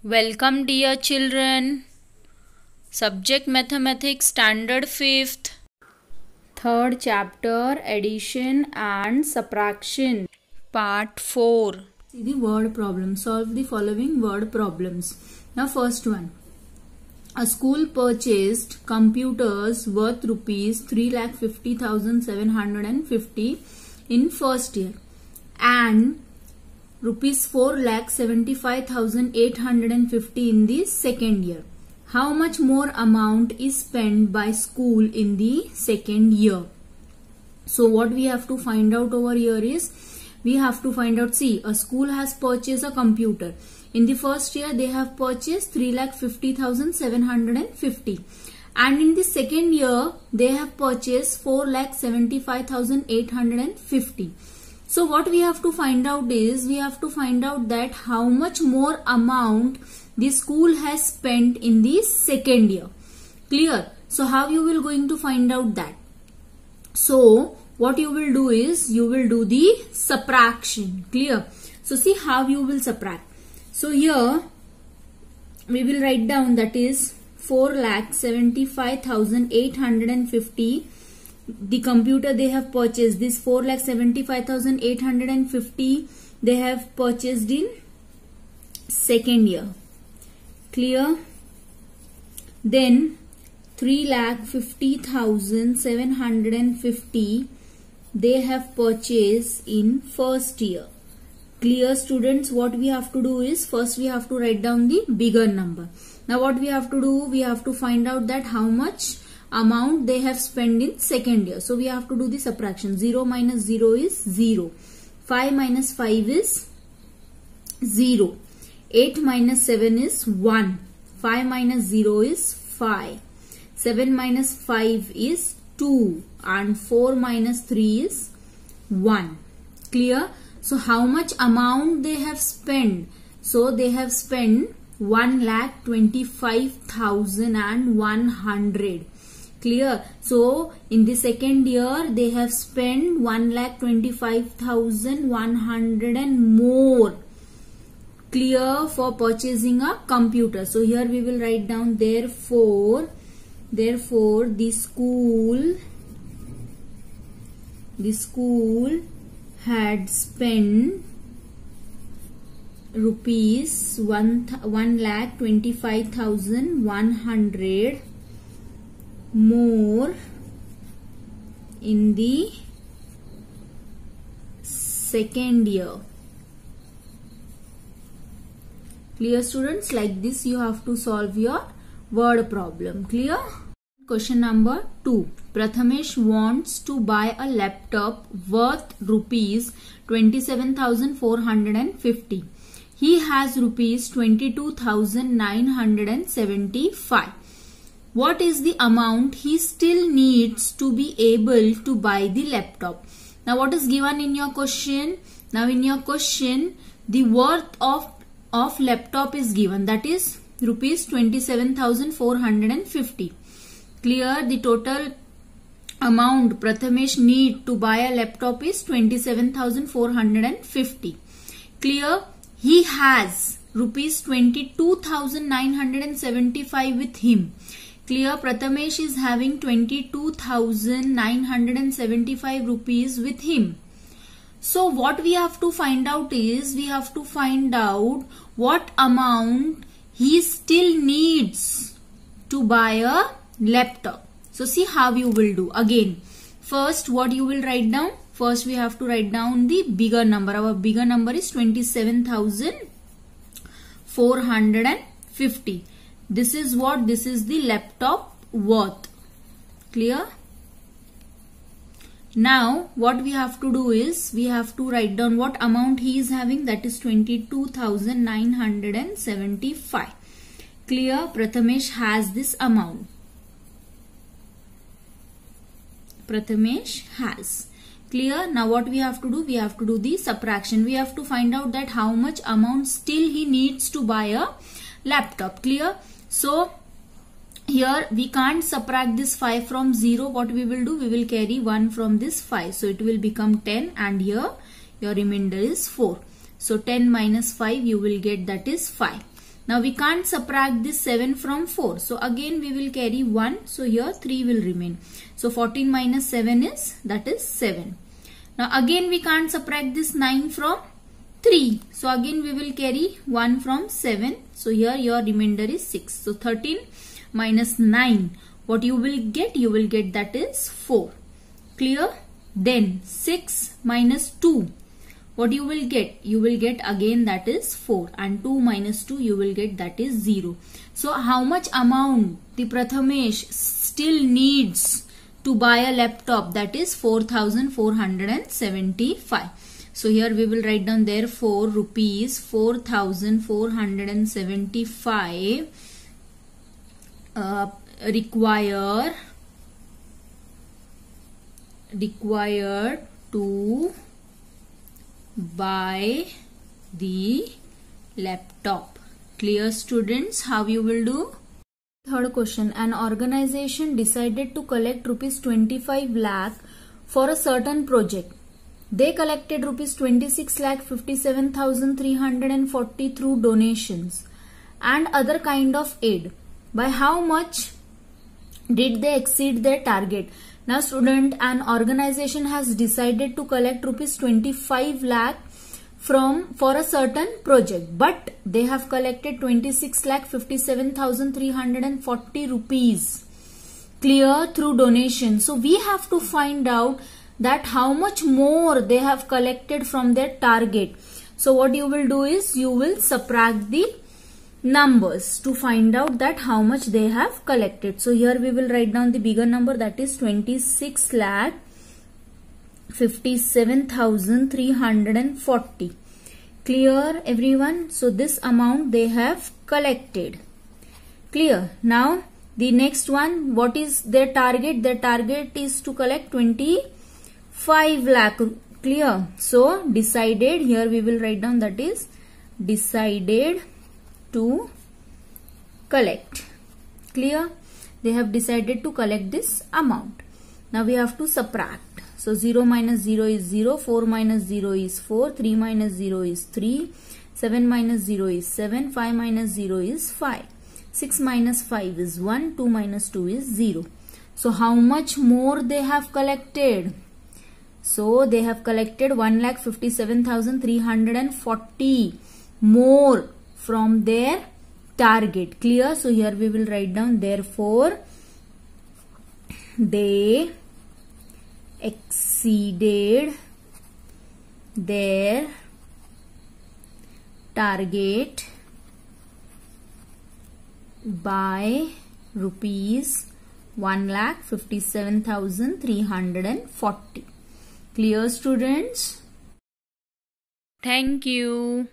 Welcome dear children. Subject Mathematics Standard 5th. Third chapter Addition and Subtraction. Part 4. See the word problem. Solve the following word problems. Now first one. A school purchased computers worth rupees 3,50,750 in first year and rupees 4,75,850 in the second year. How much more amount is spent by school in the second year? So what we have to find out over here is, we have to find out, see, a school has purchased a computer. In the first year they have purchased 3,50,750 and in the second year they have purchased 4,75,850. So what we have to find out is, we have to find out that how much more amount the school has spent in the second year. Clear? So how you will going to find out that? So what you will do is, you will do the subtraction. Clear? So see how you will subtract. So here we will write down, that is 4,75,850. The computer they have purchased, this 4,75,850 they have purchased in second year. Clear? Then 3,50,750 they have purchased in first year. Clear students? What we have to do is, first we have to write down the bigger number. Now what we have to do, we have to find out that how much amount they have spent in second year. So we have to do the subtraction. 0 minus 0 is 0. 5 minus 5 is 0. 8 minus 7 is 1. 5 minus 0 is 5. 7 minus 5 is 2. And 4 minus 3 is 1. Clear? So how much amount they have spent? So they have spent 1,25,100. Clear? So in the second year they have spent 1,25,100 and more. Clear? For purchasing a computer. So here we will write down, therefore the school had spent rupees 1,25,100 more in the second year. Clear students? Like this you have to solve your word problem. Clear? Question number 2. Prathamesh wants to buy a laptop worth rupees 27,450. He has rupees 22,975. What is the amount he still needs to be able to buy the laptop? Now what is given in your question? Now in your question the worth of laptop is given, that is rupees 27,450. Clear? The total amount Prathamesh need to buy a laptop is 27,450. Clear? He has rupees 22,975 with him. Clear? Prathamesh is having 22,975 rupees with him. So what we have to find out is, we have to find out what amount he still needs to buy a laptop. So see how you will do. Again, first what you will write down? First we have to write down the bigger number. Our bigger number is 27,450. This is what? This is the laptop worth. Clear? Now what we have to do is, we have to write down what amount he is having, that is 22,975. Clear? Prathamesh has this amount. Prathamesh has. Clear? Now what we have to do? We have to do the subtraction. We have to find out that how much amount still he needs to buy a laptop. Clear? So here we can't subtract this 5 from 0. What we will do? We will carry 1 from this 5. So it will become 10 and here your remainder is 4. So 10 minus 5 you will get, that is 5. Now we can't subtract this 7 from 4. So again we will carry 1. So here 3 will remain. So 14 minus 7 is, that is 7. Now again we can't subtract this 9 from 3. So again we will carry 1 from 7. So here your remainder is 6. So 13 minus 9. What you will get? You will get that is 4. Clear? Then 6 minus 2. What you will get? You will get again that is 4, and 2 minus 2 you will get that is 0. So how much amount the Prathamesh still needs to buy a laptop? That is 4,475. So here we will write down therefore rupees 4,475 required to buy the laptop. Clear, students? How you will do? Third question. An organization decided to collect rupees 25 lakh for a certain project. They collected rupees 26 lakh 57,340 through donations and other kind of aid. By how much did they exceed their target? Now student, an organization has decided to collect rupees 25 lakh for a certain project, but they have collected 26 lakh 57,340 rupees. Clear, through donation. So we have to find out that how much more they have collected from their target. So what you will do is you will subtract the numbers to find out that how much they have collected. So here we will write down the bigger number, that is 26 lakh 57,340. Clear, everyone? So this amount they have collected. Clear. Now the next one, what is their target? Their target is to collect 25 lakh. Clear. So decided, here we will write down that is decided to collect. Clear? They have decided to collect this amount. Now we have to subtract. So 0 minus 0 is 0, 4 minus 0 is 4, 3 minus 0 is 3, 7 minus 0 is 7, 5 minus 0 is 5, 6 minus 5 is 1, 2 minus 2 is 0. So how much more they have collected? So they have collected 1,57,340 more from their target. Clear? So here we will write down therefore they exceeded their target by rupees 1,57,340. Clear, students? Thank you.